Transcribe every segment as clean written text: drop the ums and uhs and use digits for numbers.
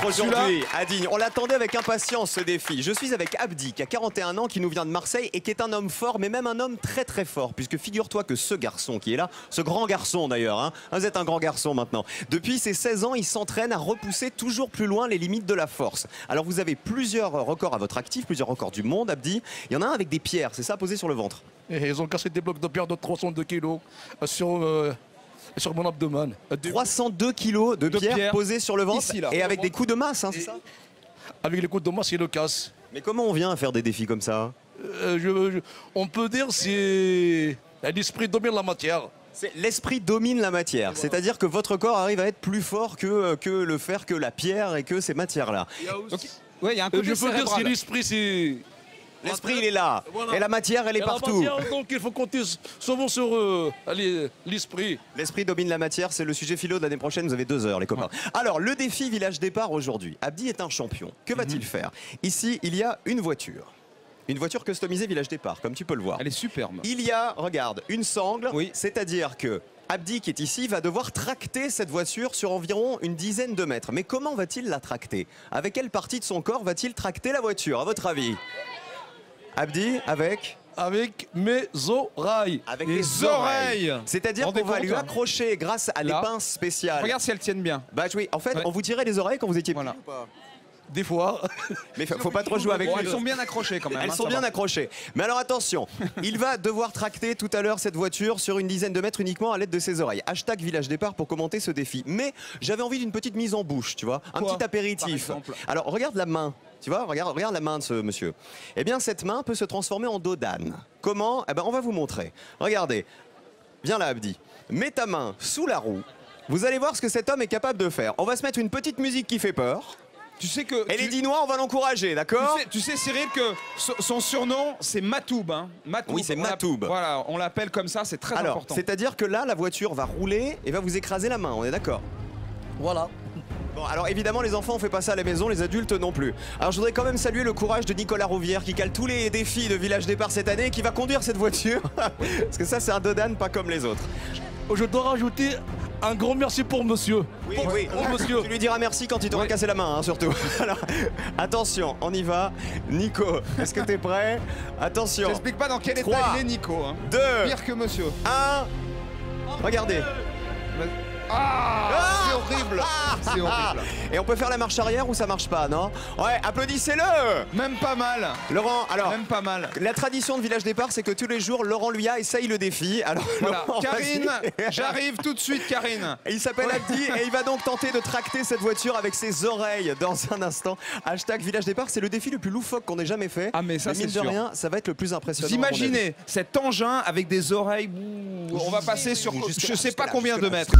être aujourd'hui à Digne. On l'attendait avec impatience ce défi. Je suis avec Abdi qui a 41 ans, qui nous vient de Marseille et qui est un homme fort, mais même un homme très très fort. Puisque figure-toi que ce garçon qui est là, ce grand garçon d'ailleurs, hein, vous êtes un grand garçon maintenant. Depuis ses 16 ans, il s'entraîne à repousser toujours plus loin les limites de la force. Alors vous avez plusieurs records à votre actif, plusieurs records du monde, Abdi. Il y en a un avec des pierres, c'est ça, posé sur le ventre. Et ils ont cassé des blocs de pierre de 302 kilos sur mon abdomen. 302 kilos de pierre posés sur le ventre ici, là. et avec des coups de masse, hein, c'est ça? Avec les coups de masse, ils le cassent. Mais comment on vient à faire des défis comme ça? On peut dire que l'esprit domine la matière. L'esprit domine la matière, c'est-à-dire que votre corps arrive à être plus fort que le fer, que la pierre et que ces matières-là. Ouais, il y a un côté Je peux dire que cérébral. l'esprit, c'est... L'esprit, il est là, Voilà. et la matière, elle est partout. Donc il faut compter souvent sur l'esprit. L'esprit domine la matière, c'est le sujet philo de l'année prochaine, vous avez 2 heures les copains. Alors, le défi village départ aujourd'hui. Abdi est un champion, que va-t-il faire? Ici, il y a une voiture. Une voiture customisée village départ, comme tu peux le voir. Elle est superbe. Il y a, regarde, une sangle, Oui. c'est-à-dire que Abdi qui est ici va devoir tracter cette voiture sur environ une dizaine de mètres. Mais comment va-t-il la tracter? Avec quelle partie de son corps va-t-il tracter la voiture, à votre avis? Abdi, avec mes oreilles. Avec les oreilles. C'est-à-dire Rendez qu'on va compte, lui hein. accrocher grâce à des Là. pinces spéciales. Regarde si elles tiennent bien. Bah oui, en fait, Ouais. on vous tirait les oreilles quand vous étiez Voilà. petit ou pas? Des fois. Mais faut pas trop jouer avec Bon, lui. elles sont bien accrochées quand même. Elles hein, sont ça bien va. accrochées. Mais alors attention, il va devoir tracter tout à l'heure cette voiture sur une dizaine de mètres uniquement à l'aide de ses oreilles. Hashtag village départ pour commenter ce défi. Mais j'avais envie d'une petite mise en bouche, tu vois, un Quoi, petit apéritif. par exemple? Alors regarde la main. Tu vois, regarde la main de ce monsieur. Eh bien, cette main peut se transformer en dos d'âne. Comment? Eh ben, on va vous montrer. Regardez. Viens là, Abdi. Mets ta main sous la roue. Vous allez voir ce que cet homme est capable de faire. On va se mettre une petite musique qui fait peur. Tu sais que. Et les Dinois, on va l'encourager, d'accord? Tu sais, Cyril, que son surnom, c'est Matoub. Hein. Matoub. Oui, c'est Matoub. Voilà, on l'appelle comme ça, c'est très Alors, important. c'est-à-dire que là, la voiture va rouler et va vous écraser la main, on est d'accord? Voilà. Bon, alors évidemment, les enfants, on fait pas ça à la maison, les adultes non plus. Alors, je voudrais quand même saluer le courage de Nicolas Rouvière qui cale tous les défis de Village Départ cette année et qui va conduire cette voiture. Parce que ça, c'est un dodane pas comme les autres. Je dois rajouter un grand merci pour monsieur. Oui, pour, oui. pour monsieur. Tu lui diras merci quand il t'aura cassé la main, hein, surtout. Alors, attention, on y va. Nico, est-ce que t'es prêt? Attention. J'explique pas dans quel état 3, il est, Nico. Hein. 2, Pire que monsieur. 1. Regardez. Ah, c'est horrible. C'est horrible. Et on peut faire la marche arrière ou ça marche pas, non? Ouais, applaudissez-le! Même pas mal. Laurent, alors, Même pas mal. la tradition de Village Départ, c'est que tous les jours, Laurent Luya essaye le défi. Alors, Voilà. Laurent, Karine, vas-y. j'arrive tout de suite, Karine. Il s'appelle Abdi et il va donc tenter de tracter cette voiture avec ses oreilles dans un instant. Hashtag Village Départ, c'est le défi le plus loufoque qu'on ait jamais fait. Ah, mais ça, mine c'est de sûr. rien, ça va être le plus impressionnant. Vous à mon avis. imaginez cet engin avec des oreilles. On va passer sur Jusque je là, sais pas jusque là, combien de jusque là. mètres.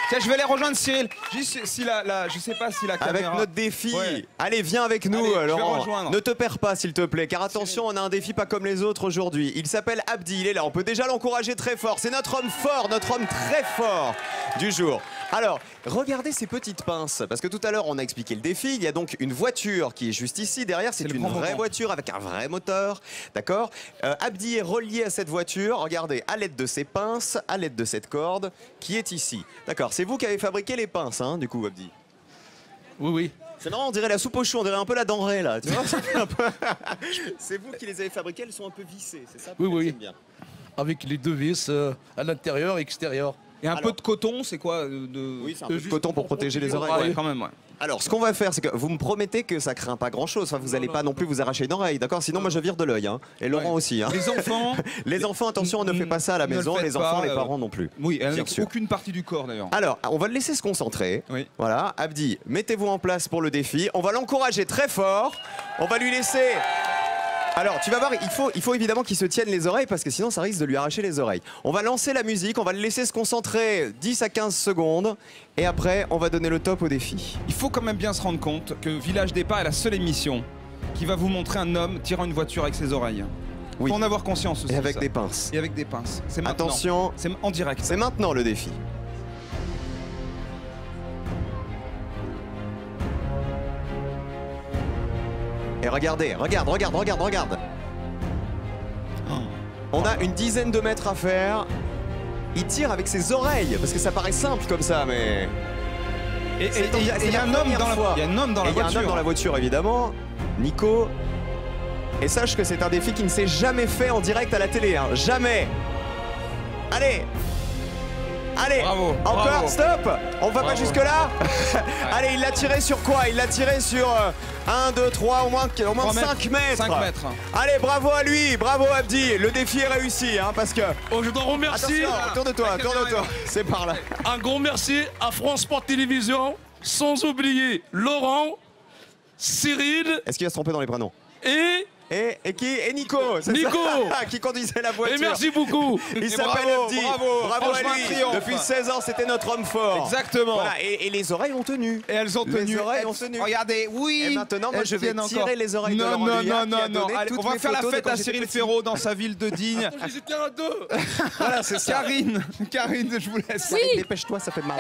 Tiens, je vais les rejoindre, Cyril. Juste si je sais pas si la Avec caméra. notre défi. Ouais. Allez, viens avec nous, Allez, je vais Laurent. rejoindre. Ne te perds pas, s'il te plaît, car attention, on a un défi pas comme les autres aujourd'hui. Il s'appelle Abdi, il est là. On peut déjà l'encourager très fort. C'est notre homme fort, notre homme très fort du jour. Alors, regardez ces petites pinces, parce que tout à l'heure, on a expliqué le défi. Il y a donc une voiture qui est juste ici. Derrière, c'est le une grand vraie moment. voiture avec un vrai moteur. D'accord? Abdi est relié à cette voiture. Regardez, à l'aide de ces pinces, à l'aide de cette corde qui est ici. D'accord? C'est vous qui avez fabriqué les pinces, hein, du coup, Abdi? Oui, oui. C'est marrant, on dirait la soupe aux choux, on dirait un peu la denrée là, tu vois. Ça fait un peu- C'est vous qui les avez fabriquées, elles sont un peu vissées, c'est ça? Oui, peut-être, oui. j'aime bien. Avec les deux vis à l'intérieur et extérieur. Et un Alors- peu de coton, c'est quoi Oui, c'est un peu de coton pour protéger les oreilles. Ouais, ouais. quand même, ouais. Alors, ce qu'on va faire, c'est que vous me promettez que ça craint pas grand-chose. Enfin, vous n'allez pas non plus vous arracher une oreille, d'accord? Sinon, moi, je vire de l'œil, hein. Et Laurent Ouais. aussi. Hein. Les enfants. Les enfants, attention, on ne fait pas ça à la Ne le maison. faites Les pas, enfants, les parents non plus. Oui, elle Bien n'a sûr. aucune partie du corps d'ailleurs. Alors, on va le laisser se concentrer. Oui. Voilà, Abdi, mettez-vous en place pour le défi. On va l'encourager très fort. On va lui laisser. Alors, tu vas voir, il faut évidemment qu'il se tienne les oreilles parce que sinon ça risque de lui arracher les oreilles. On va lancer la musique, on va le laisser se concentrer 10 à 15 secondes et après on va donner le top au défi. Il faut quand même bien se rendre compte que Village Départ est la seule émission qui va vous montrer un homme tirant une voiture avec ses oreilles. Oui. Faut en avoir conscience aussi. Et avec ça. des pinces. Et avec des pinces. C'est maintenant. Attention, C'est en direct. c'est maintenant le défi. Et regardez, regarde. On a une dizaine de mètres à faire. Il tire avec ses oreilles, parce que ça paraît simple comme ça, mais... Et il y a un homme dans la voiture. Il y a un homme dans la Il y a un homme dans la voiture, évidemment. Nico. Et sache que c'est un défi qui ne s'est jamais fait en direct à la télé. Hein. Jamais. Allez. Allez. Bravo. Encore. Bravo. Stop. On va Bravo. pas jusque-là. Allez, il l'a tiré sur quoi? Il l'a tiré sur 1, 2, 3, au moins 5 mètres. 5 mètres. Allez, bravo à lui. Bravo Abdi. Le défi est réussi, hein, parce que... Oh, je dois remercier Attention, tourne-toi, tourne-toi. C'est par là. un grand merci à France Sport Télévisions, sans oublier Laurent, Cyril Est-ce qu'il va se tromper dans les prénoms? et Et Nico, c'est Nico. ça, qui conduisait la voiture. Et merci beaucoup. Il s'appelle bravo, Abdi. bravo. Bravo à Franchement, lui. un triomphe. Depuis 16 ans, c'était notre homme fort. Exactement. Voilà, et les oreilles ont tenu. Et elles ont tenu. Les oreilles ont tenu. Regardez, oui. Et maintenant, moi, elles je vais tiennent tirer encore. les oreilles de non, Laurent non, Luyat, non, qui a non, donné Allez, toutes on va mes faire la photos de fête quand à j'étais Cyril petit. Ferraud dans sa ville de Digne. J'étais à deux. Voilà, c'est ça. Karine, je vous laisse. Dépêche-toi, ça fait mal.